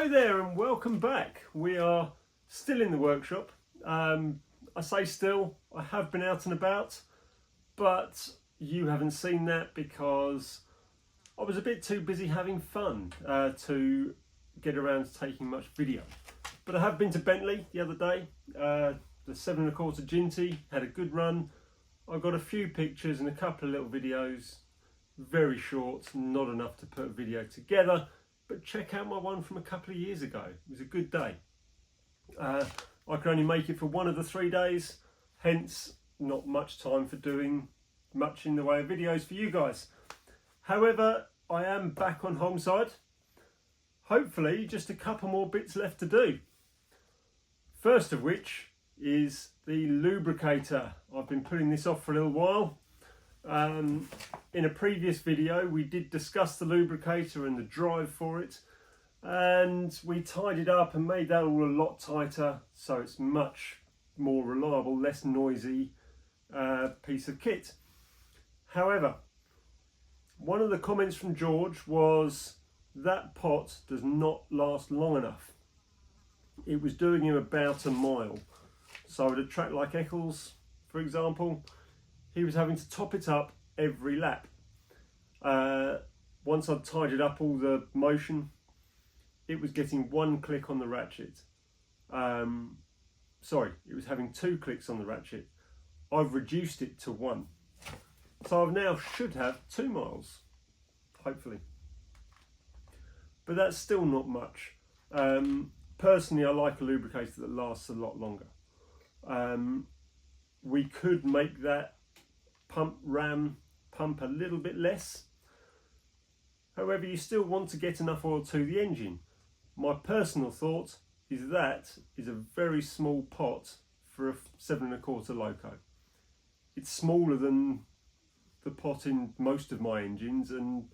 Hello there and welcome back. We are still in the workshop. I say still, I have been out and about, but you haven't seen that because I was a bit too busy having fun to get around to taking much video. But I have been to Bentley the other day, the 7 1/4 Ginty, had a good run. I got a few pictures and a couple of little videos, very short, not enough to put a video together. But check out my one from a couple of years ago. It was a good day. I could only make it for one of the 3 days, hence not much time for doing much in the way of videos for you guys. However, I am back on Holmside. Hopefully just a couple more bits left to do. First of which is the lubricator. I've been putting this off for a little while. In a previous video we did discuss the lubricator and the drive for it, and we tied it up and made that all a lot tighter so it's much more reliable, less noisy piece of kit. However, one of the comments from George was that pot does not last long enough. It was doing him about a mile. So at a track like Eccles, for example, he was having to top it up every lap. Once I'd tidied up all the motion, it was getting one click on the ratchet. Sorry, it was having 2 clicks on the ratchet. I've reduced it to 1. So I now should have 2 miles, hopefully. But that's still not much. Personally, I like a lubricator that lasts a lot longer. We could make that ram pump a little bit less. However, you still want to get enough oil to the engine. My personal thought is that is a very small pot for a 7 1/4 loco. It's smaller than the pot in most of my engines, and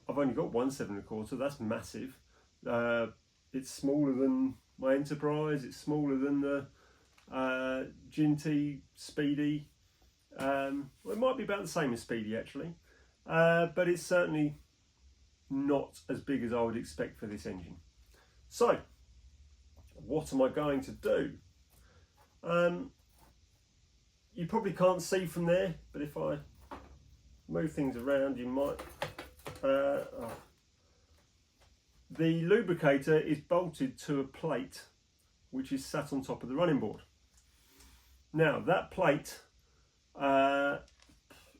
I've only got one 7 1/4. That's massive. It's smaller than my Enterprise. It's smaller than the Ginty Speedy. Well, it might be about the same as Speedy actually, but it's certainly not as big as I would expect for this engine. So, what am I going to do? You probably can't see from there, but if I move things around, you might. The lubricator is bolted to a plate which is sat on top of the running board. Now, that plate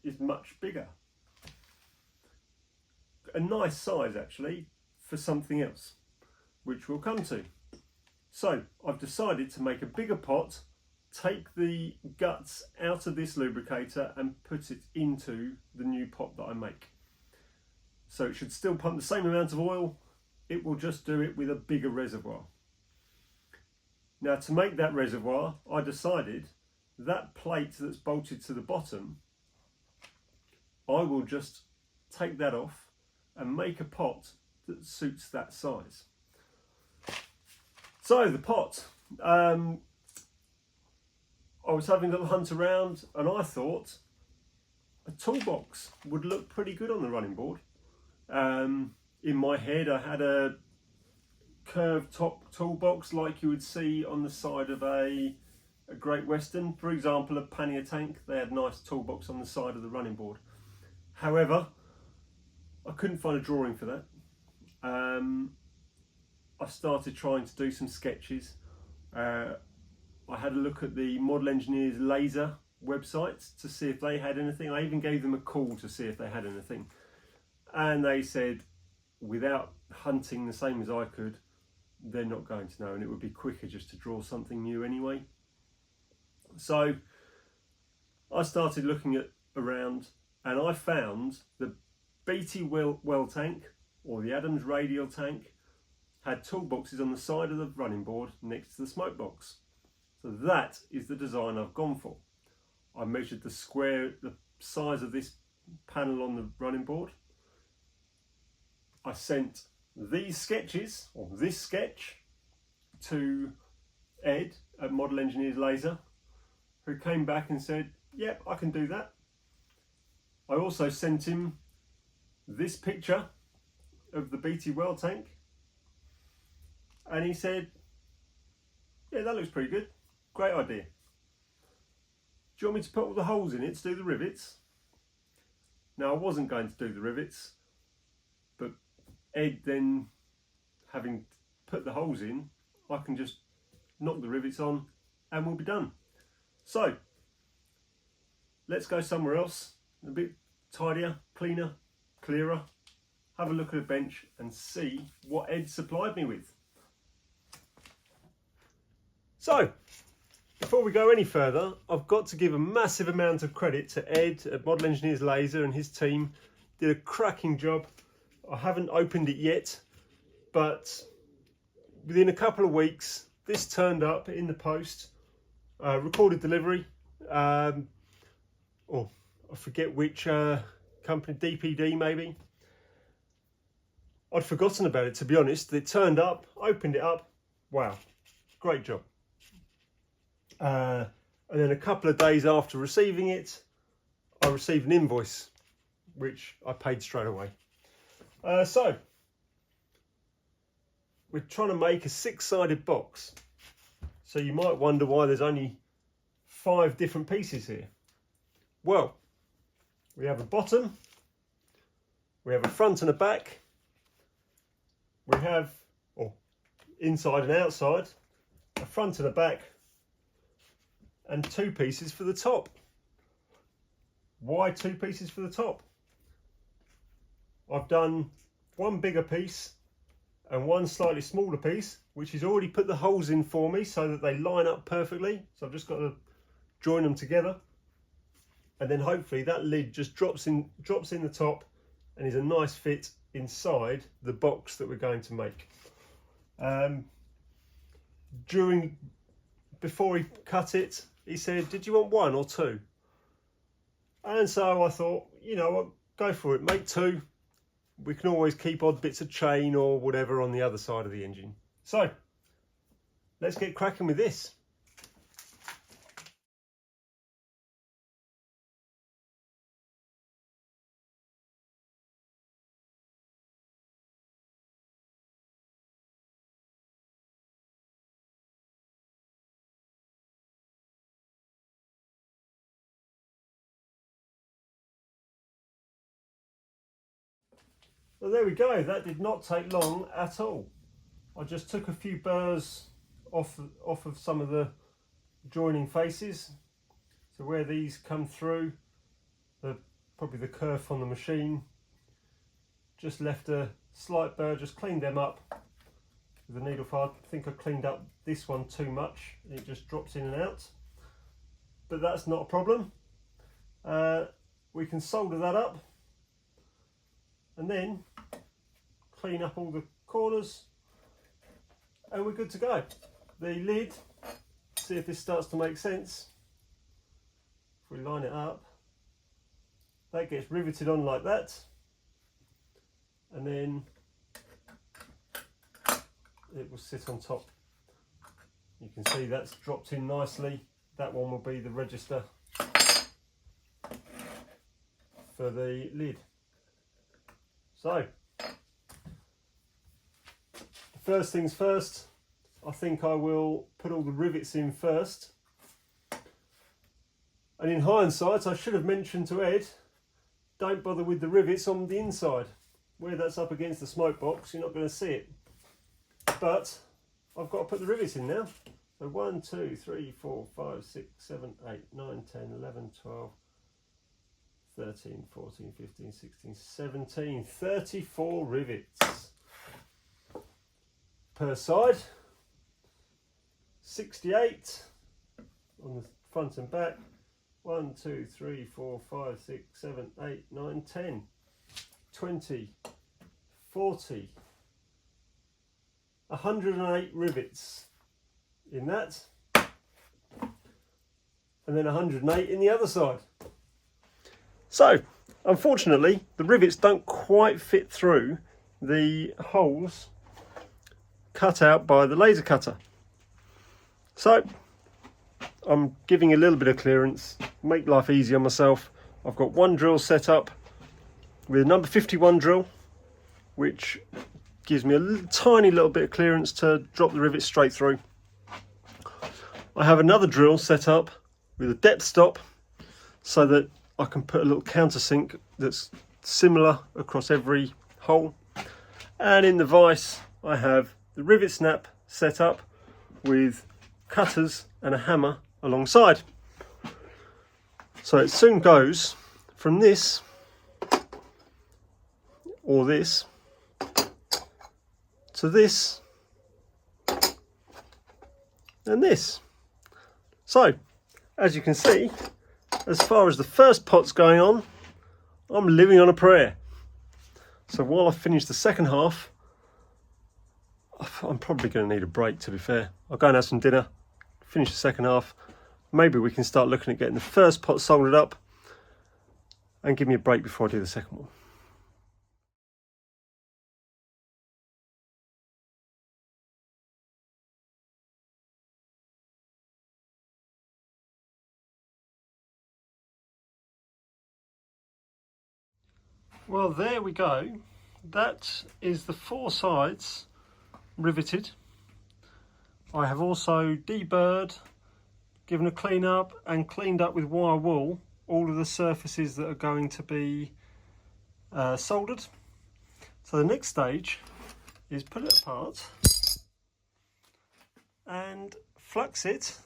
is much bigger. A nice size actually for something else, which we'll come to. So I've decided to make a bigger pot, take the guts out of this lubricator and put it into the new pot that I make. So it should still pump the same amount of oil, it will just do it with a bigger reservoir. Now, to make that reservoir, I decided that plate that's bolted to the bottom, I will just take that off and make a pot that suits that size. So the pot, I was having a little hunt around and I thought a toolbox would look pretty good on the running board. In my head I had a curved top toolbox like you would see on the side of a Great Western, for example, a pannier tank. They had nice toolbox on the side of the running board. However, I couldn't find a drawing for that. I started trying to do some sketches. I had a look at the Model Engineers Laser website to see if they had anything. I even gave them a call to see if they had anything. And they said, without hunting the same as I could, they're not going to know, and it would be quicker just to draw something new anyway. So I started looking around and I found the Beatty well tank, or the Adams radial tank, had toolboxes on the side of the running board next to the smoke box. So that is the design I've gone for. I measured the size of this panel on the running board. I sent these sketches, or this sketch, to Ed at Model Engineers Laser, who came back and said, yep, I can do that. I also sent him this picture of the Beatty well tank, And he said, yeah, that looks pretty good. Great idea. Do you want me to put all the holes in it to do the rivets? Now, I wasn't going to do the rivets, but Ed then, having put the holes in, I can just knock the rivets on and we'll be done. So, let's go somewhere else, a bit tidier, cleaner, clearer. Have a look at the bench and see what Ed supplied me with. So, before we go any further, I've got to give a massive amount of credit to Ed at Model Engineers Laser and his team. Did a cracking job. I haven't opened it yet, but within a couple of weeks, this turned up in the post. Recorded delivery. I forget which company, DPD maybe. I'd forgotten about it, to be honest. It turned up, opened it up. Wow, great job. And then a couple of days after receiving it, I received an invoice, which I paid straight away. So, we're trying to make a 6-sided box. So you might wonder why there's only 5 different pieces here. Well, we have a bottom, we have a front and a back, we have, inside and outside, a front and a back, and 2 pieces for the top. Why 2 pieces for the top? I've done one bigger piece and one slightly smaller piece, which has already put the holes in for me so that they line up perfectly. So I've just got to join them together, and then hopefully that lid just drops in the top and is a nice fit inside the box that we're going to make. Before he cut it, he said, did you want 1 or 2? And so I thought, you know what, go for it, make 2. We can always keep odd bits of chain or whatever on the other side of the engine. So, let's get cracking with this. Well, there we go. That did not take long at all. I just took a few burrs off of some of the joining faces. So where these come through, probably the kerf on the machine, just left a slight burr, just cleaned them up with a needle file. I think I cleaned up this one too much. It just drops in and out. But that's not a problem. We can solder that up and then clean up all the corners and we're good to go. The lid, see if this starts to make sense. If we line it up, that gets riveted on like that, and then it will sit on top. You can see that's dropped in nicely. That one will be the register for the lid. So, first things first, I think I will put all the rivets in first. And in hindsight, I should have mentioned to Ed, don't bother with the rivets on the inside. Where that's up against the smoke box, you're not going to see it. But I've got to put the rivets in now. So 1, 2, 3, 4, 5, 6, 7, 8, 9, 10, 11, 12, 13, 14, 15, 16, 17, 34 rivets per side. 68 on the front and back. 1, 2, 3, 4, 5, 6, 7, 8, 9, 10, 20, 40, 108 rivets in that, and then 108 in the other side. So, unfortunately, the rivets don't quite fit through the holes cut out by the laser cutter. So, I'm giving a little bit of clearance, make life easy on myself. I've got one drill set up with a number 51 drill, which gives me a tiny little bit of clearance to drop the rivet straight through. I have another drill set up with a depth stop so that I can put a little countersink that's similar across every hole. And in the vise I have the rivet snap set up with cutters and a hammer alongside. So it soon goes from this or this to this and this. So as you can see, as far as the first pot's going on, I'm living on a prayer. So while I finish the second half, I'm probably going to need a break, to be fair. I'll go and have some dinner, finish the second half. Maybe we can start looking at getting the first pot soldered up and give me a break before I do the second one. Well, there we go. That is the 4 sides riveted. I have also deburred, given a clean up and cleaned up with wire wool all of the surfaces that are going to be soldered. So the next stage is put it apart and flux it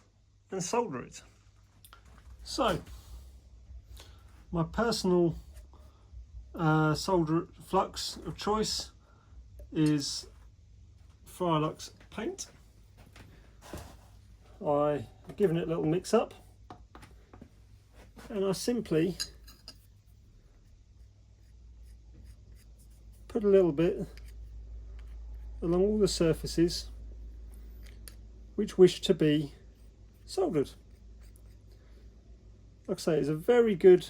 and solder it. So my personal solder flux of choice is Friolux paint. I've given it a little mix up and I simply put a little bit along all the surfaces which wish to be soldered. Like I say, it's a very good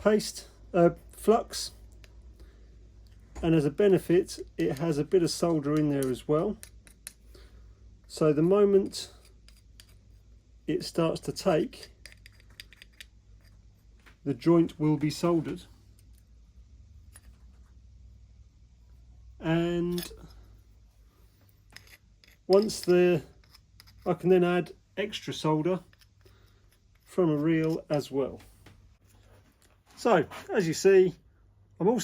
paste flux, and as a benefit it has a bit of solder in there as well, so the moment it starts to take, the joint will be soldered, and once I can then add extra solder from a reel as well. So as you see, I'm all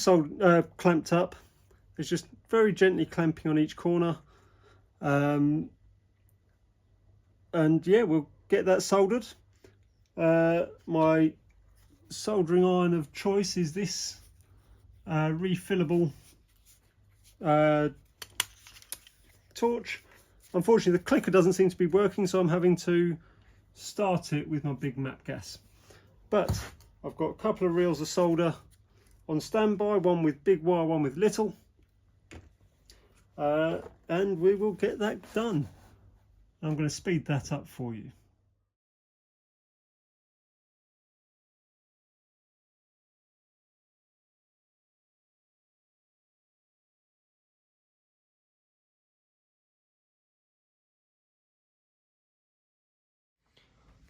clamped up. It's just very gently clamping on each corner, and yeah, we'll get that soldered. My soldering iron of choice is this refillable torch. Unfortunately the clicker doesn't seem to be working, so I'm having to start it with my big map gas, but I've got a couple of reels of solder on standby, one with big wire, one with little, and we will get that done. I'm going to speed that up for you.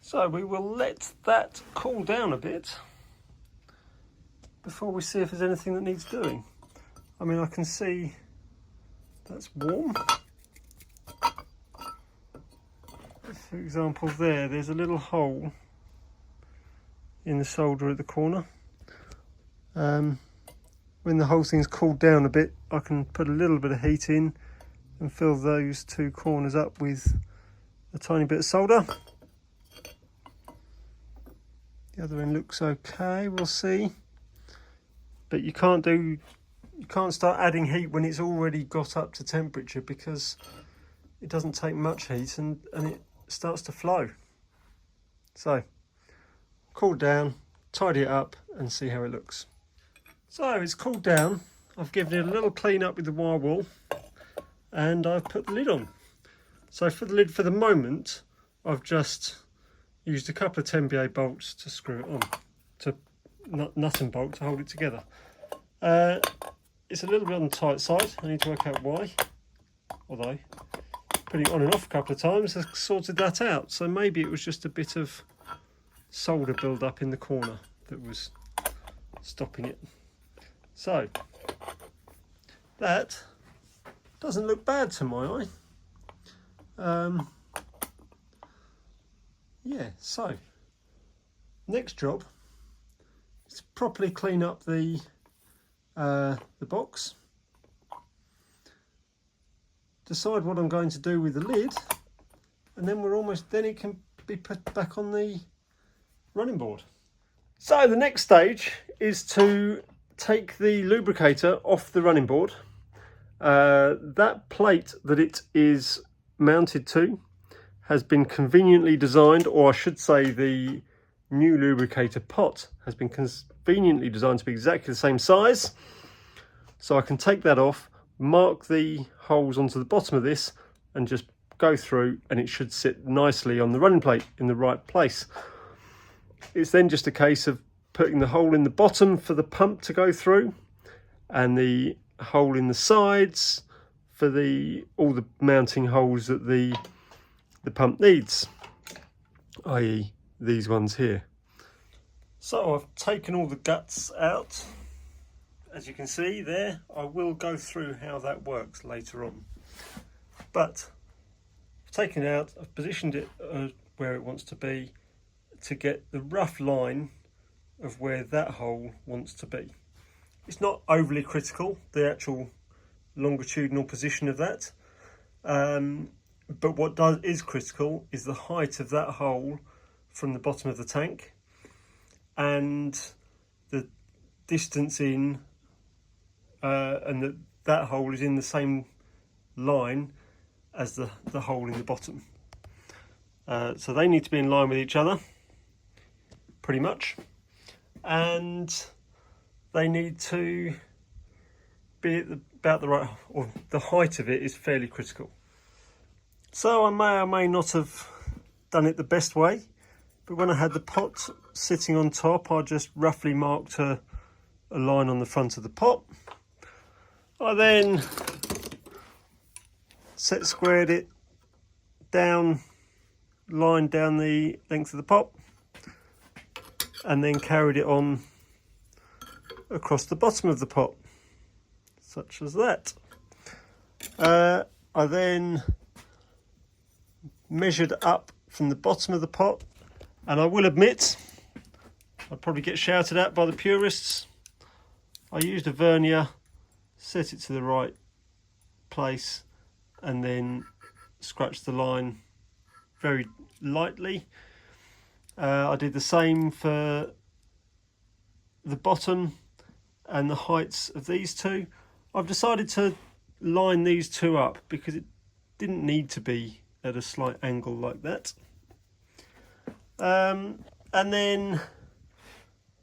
So we will let that cool down a bit before we see if there's anything that needs doing. I mean, I can see that's warm. For example, there's a little hole in the solder at the corner. When the whole thing's cooled down a bit, I can put a little bit of heat in and fill those 2 corners up with a tiny bit of solder. The other end looks okay, we'll see. But you can't start adding heat when it's already got up to temperature, because it doesn't take much heat and it starts to flow. So cool down, tidy it up and see how it looks. So it's cooled down, I've given it a little clean up with the wire wool and I've put the lid on. So for the lid, for the moment, I've just used a couple of 10BA bolts to screw it on, to nut and bolt to hold it together. It's a little bit on the tight side, I need to work out why, although putting it on and off a couple of times has sorted that out. So maybe it was just a bit of solder build up in the corner that was stopping it. So that doesn't look bad to my eye. Yeah, so next job is to properly clean up the box, decide what I'm going to do with the lid, and then then it can be put back on the running board. So the next stage is to take the lubricator off the running board. That plate that it is mounted to has been conveniently designed, or I should say the new lubricator pot has been conveniently designed to be exactly the same size. So I can take that off, mark the holes onto the bottom of this and just go through, and it should sit nicely on the running plate in the right place. It's then just a case of putting the hole in the bottom for the pump to go through, and the hole in the sides for all the mounting holes that the pump needs, i.e. these ones here. So I've taken all the guts out. As you can see there, I will go through how that works later on. But I've taken it out, I've positioned it where it wants to be to get the rough line of where that hole wants to be. It's not overly critical, the actual longitudinal position of that. But what is critical is the height of that hole from the bottom of the tank and the distance in, and that hole is in the same line as the hole in the bottom. So they need to be in line with each other, pretty much, and they need to be at about the right, or the height of it is fairly critical. So I may or may not have done it the best way, but when I had the pot sitting on top, I just roughly marked a line on the front of the pot. I then squared it down, line down the length of the pot, and then carried it on across the bottom of the pot, such as that. I then measured up from the bottom of the pot, and I will admit I'd probably get shouted at by the purists. I used a vernier, set it to the right place, and then scratched the line very lightly. I did the same for the bottom and the heights of these two. I've decided to line these two up because it didn't need to be at a slight angle like that. And then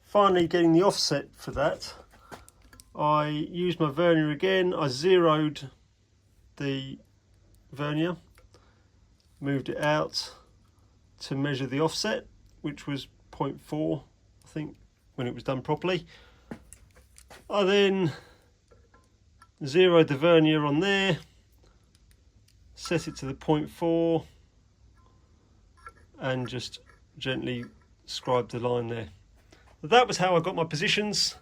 finally getting the offset for that, I used my vernier again. I zeroed the vernier, moved it out to measure the offset, which was 0.4, I think, when it was done properly. I then zeroed the vernier on there, set it to the 0.4, and just gently scribed the line there. But that was how I got my positions.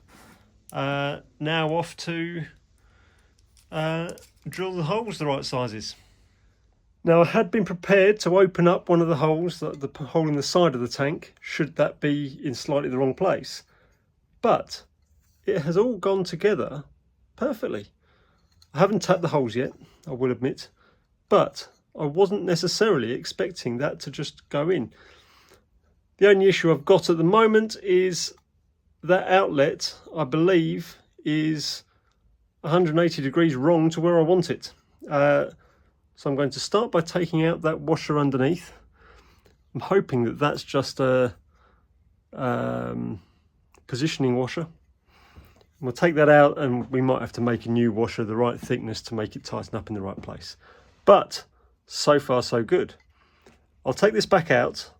Now off to drill the holes the right sizes. Now I had been prepared to open up one of the holes, the hole in the side of the tank, should that be in slightly the wrong place. But it has all gone together perfectly. I haven't tapped the holes yet, I will admit, but I wasn't necessarily expecting that to just go in. The only issue I've got at the moment is that outlet, I believe, is 180 degrees wrong to where I want it. So I'm going to start by taking out that washer underneath. I'm hoping that that's just a positioning washer. We'll take that out, and we might have to make a new washer the right thickness to make it tighten up in the right place. But so far so good. I'll take this back out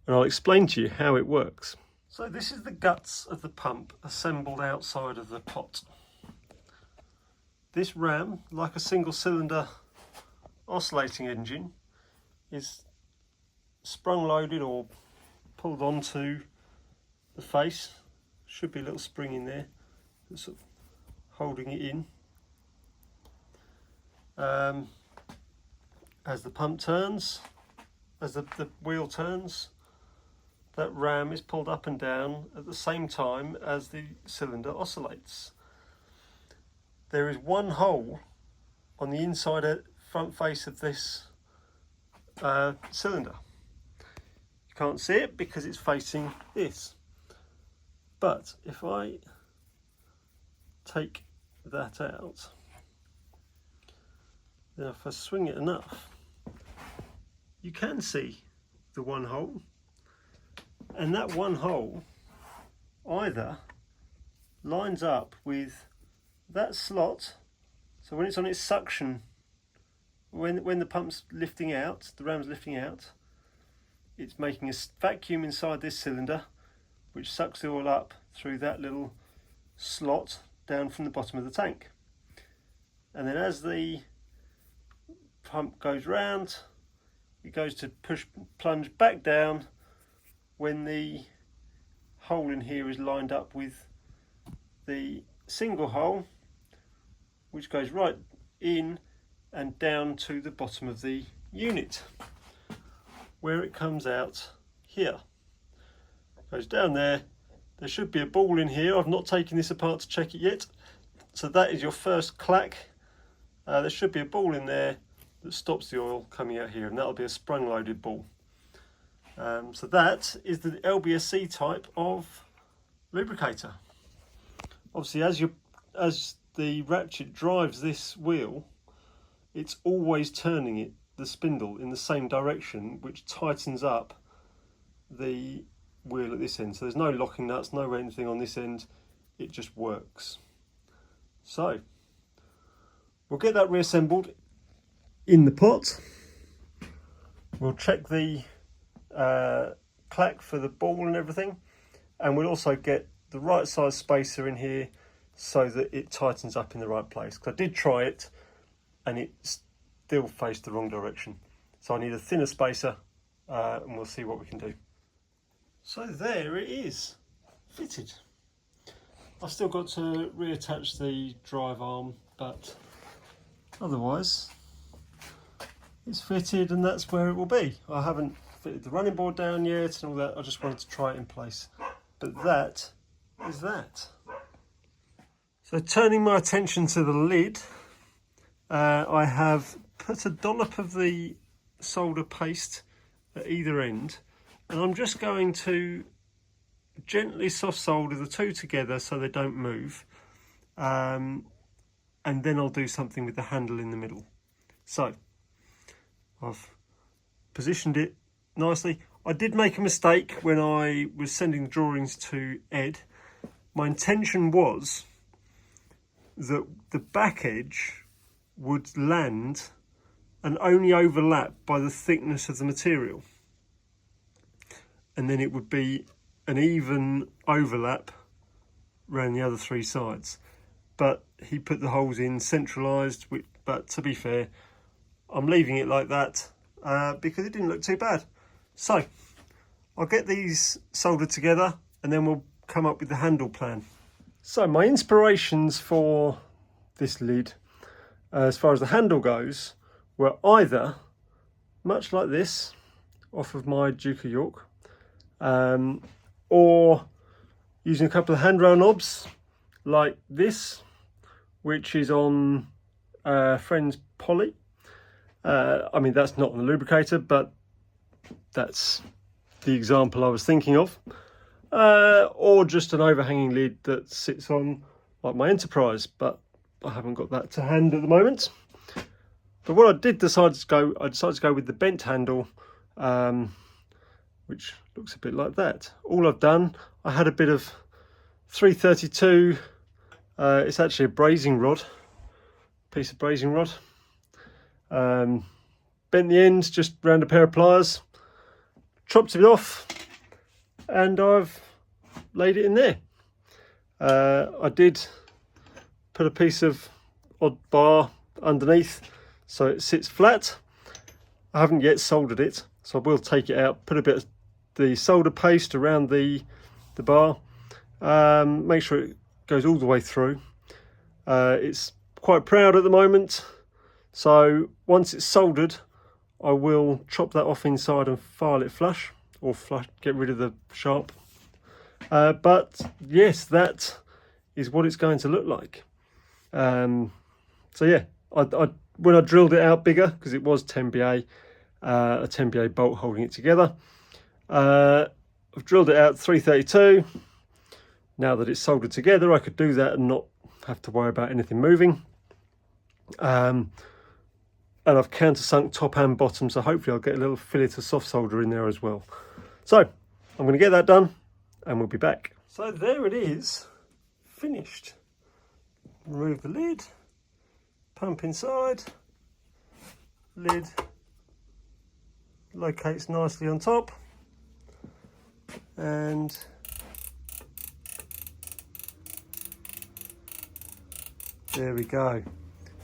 and I'll explain to you how it works. So this is the guts of the pump assembled outside of the pot. This ram, like a single cylinder oscillating engine, is sprung loaded or pulled onto the face. Should be a little spring in there that sort of holding it in. As the pump turns, as the wheel turns, that ram is pulled up and down at the same time as the cylinder oscillates. There is one hole on the inside front face of this cylinder. You can't see it because it's facing this. But if I take that out, then if I swing it enough, you can see the one hole. And that one hole either lines up with that slot, so when it's on its suction, when the pump's lifting out, the ram's lifting out, it's making a vacuum inside this cylinder which sucks the oil up through that little slot down from the bottom of the tank. And then as the pump goes round, it goes to plunge back down when the hole in here is lined up with the single hole, which goes right in and down to the bottom of the unit, where it comes out here. Goes down there. There should be a ball in here. I've not taken this apart to check it yet. So that is your first clack. There should be a ball in there that stops the oil coming out here, and that'll be a sprung loaded ball. So that is the LBSC type of lubricator. Obviously, as the ratchet drives this wheel, it's always turning the spindle in the same direction, which tightens up the wheel at this end. So there's no locking nuts, no anything on this end. It just works. So we'll get that reassembled in the pot. We'll check the clack for the ball and everything, and we'll also get the right size spacer in here so that it tightens up in the right place, because I did try it and it still faced the wrong direction. So I need a thinner spacer, and we'll see what we can do. So there it is, fitted. I've still got to reattach the drive arm, but otherwise it's fitted and that's where it will be. I haven't fitted the running board down yet and all that. I just wanted to try it in place. But that is that. So turning my attention to the lid, I have put a dollop of the solder paste at either end, and I'm just going to gently soft solder the two together so they don't move, and then I'll do something with the handle in the middle. So I've positioned it nicely. I did make a mistake when I was sending the drawings to Ed. My intention was that the back edge would land and only overlap by the thickness of the material, and then it would be an even overlap around the other three sides. But he put the holes in centralised, but to be fair, I'm leaving it like that because it didn't look too bad. So I'll get these soldered together and then we'll come up with the handle plan. So my inspirations for this lid, as far as the handle goes, were either much like this off of my Duke of York, or using a couple of handrail knobs like this, which is on Friends Poly. I mean, that's not on the lubricator, but that's the example I was thinking of. Or just an overhanging lid that sits on like my Enterprise, but I haven't got that to hand at the moment. But what I decided to go with the bent handle, which looks a bit like that. All I've done, I had a bit of 332, it's actually a brazing rod, piece of brazing rod. Bent the ends just around a pair of pliers, chopped it off, and I've laid it in there. I did put a piece of odd bar underneath so it sits flat. I haven't yet soldered it, so I will take it out, put a bit of the solder paste around the bar, make sure it goes all the way through, It's quite proud at the moment, so once it's soldered I will chop that off inside and file it flush, or get rid of the sharp. But yes, that is what it's going to look like. So yeah, when I drilled it out bigger, because it was 10BA, a 10BA bolt holding it together, I've drilled it out 332. Now that it's soldered together, I could do that and not have to worry about anything moving. And I've countersunk top and bottom, so hopefully I'll get a little fillet of soft solder in there as well. So I'm going to get that done and we'll be back. So there it is, finished. Remove the lid, pump inside, lid locates nicely on top, and there we go.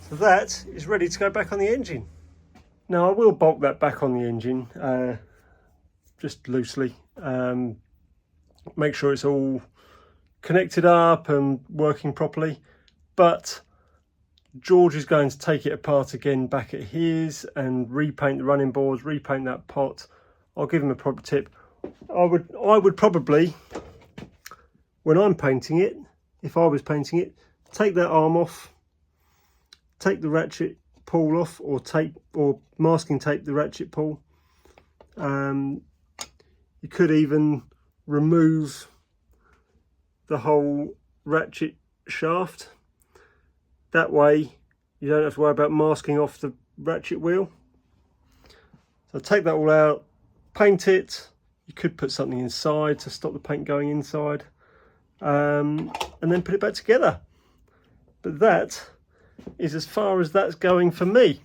So that is ready to go back on the engine. Now I will bolt that back on the engine, just loosely, make sure it's all connected up and working properly. But George is going to take it apart again back at his and repaint the running boards, repaint that pot. I'll give him a proper tip. I would probably, when I'm painting it, if I was painting it, take that arm off, take the ratchet pull off, or masking tape the ratchet pull. You could even remove the whole ratchet shaft. That way you don't have to worry about masking off the ratchet wheel. So take that all out, paint it. You could put something inside to stop the paint going inside, and then put it back together. But that is as far as that's going for me.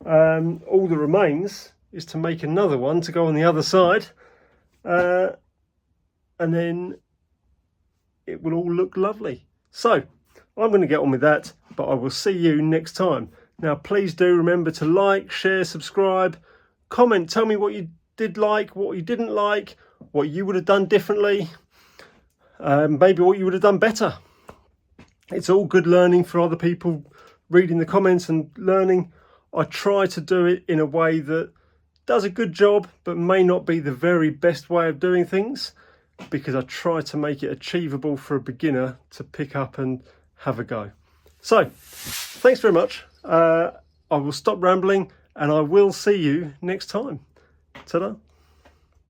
All that remains is to make another one to go on the other side, and then it will all look lovely. So I'm going to get on with that, but I will see you next time. Now please do remember to like, share, subscribe, comment, tell me what you did like, what you didn't like, what you would have done differently, maybe what you would have done better. It's all good learning for other people, reading the comments and learning. I try to do it in a way that does a good job, but may not be the very best way of doing things, because I try to make it achievable for a beginner to pick up and have a go. So thanks very much. I will stop rambling and I will see you next time. Ta-da.